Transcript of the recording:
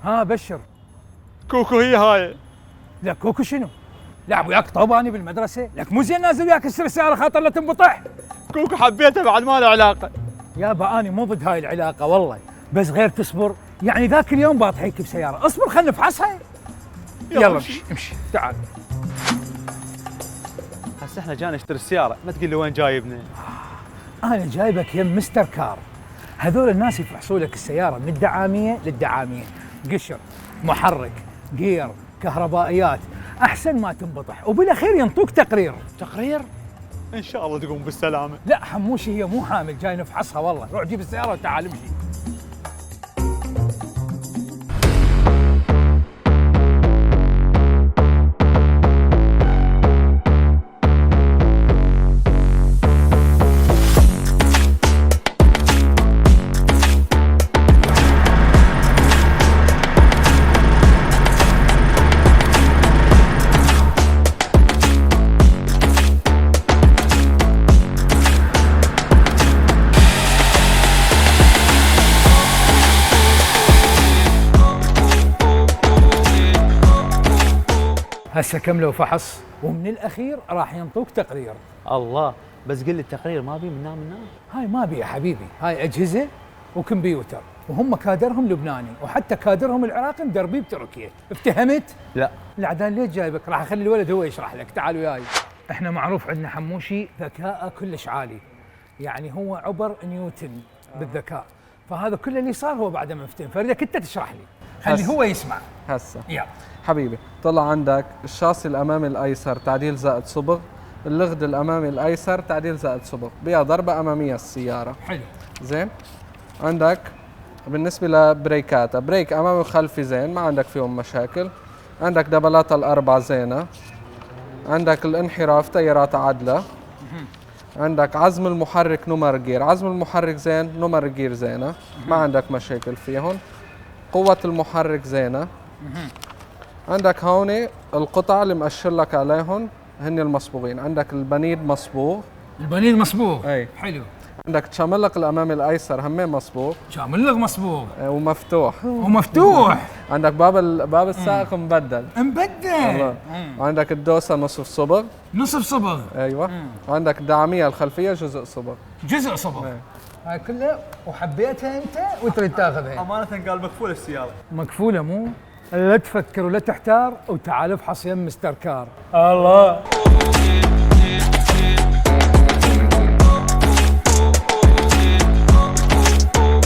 ها بشر. كوكو هي هاي. لا كوكو شنو؟ لا وياك طوباني بالمدرسه، لك مو زين نازل وياك اشتري السياره خاطر لا تنبطح. كوكو حبيتها بعد ما له علاقه. يابا اني مو ضد هاي العلاقه والله، بس غير تصبر، يعني ذاك اليوم باطحيك بسياره، اصبر خلينا نفحصها. يلا امشي امشي تعال. هسه احنا جانا نشتري السياره، ما تقول لي وين جايبنا. انا جايبك يم مستر كار. هذول الناس يفحصوا لك السياره من الدعاميه للدعاميه، قشر، محرك، جير، كهربائيات، احسن ما تنبطح، وبالاخير ينطوك تقرير. تقرير؟ ان شاء الله تقوم بالسلامه. لا حموشي هي مو حامل، جاي نفحصها والله، روح جيب السياره وتعال امشي. هسه كملوا فحص، ومن الاخير راح ينطوك تقرير. الله، بس قل لي التقرير ما بي من نام. هاي ما بي يا حبيبي، هاي اجهزه وكمبيوتر، وهم كادرهم لبناني، وحتى كادرهم العراقي مدربين بتركيا، افتهمت؟ لا. العدان ليش جايبك؟ راح اخلي الولد هو يشرح لك، تعال وياي. احنا معروف عندنا حموشي ذكاءه كلش عالي، يعني هو عبر نيوتن بالذكاء، فهذا كل اللي صار هو بعد ما افتهم، فاريدك انت تشرح لي، خلي هو يسمع. هسه يلا حبيبي، طلع عندك الشاصي الامامي الايسر تعديل زائد صبغ، اللغد الامامي الايسر تعديل زائد صبغ، بها ضربه اماميه السياره. حلو. زين. عندك بالنسبه لبريكاتها، بريك امامي وخلفي زين، ما عندك فيهم مشاكل. عندك دبلات الاربع زينه. عندك الانحراف تيارات عدله. عندك عزم المحرك نمر جير، عزم المحرك زين، نمر جير زينه، ما عندك مشاكل فيهم. قوه المحرك زينه. عندك هون القطع اللي مأشر لك عليهم هن المصبوغين، عندك البنيد مصبوغ. البنين مصبوغ. اي حلو. عندك تشاملق الامامي الايسر همين مصبوغ. شامل مصبوغ ومفتوح. ومفتوح. عندك باب السائق مبدل. مبدل. وعندك الدوسه نصف صبغ. نصف صبغ. ايوه. وعندك الدعاميه الخلفيه جزء صبغ. جزء صبغ. هاي كلها وحبيتها انت وتريد تاخذها. امانه قال مكفوله السياره. مكفوله مو؟ لا تفكر ولا تحتار، وتعال افحص يم مستر كار. الله.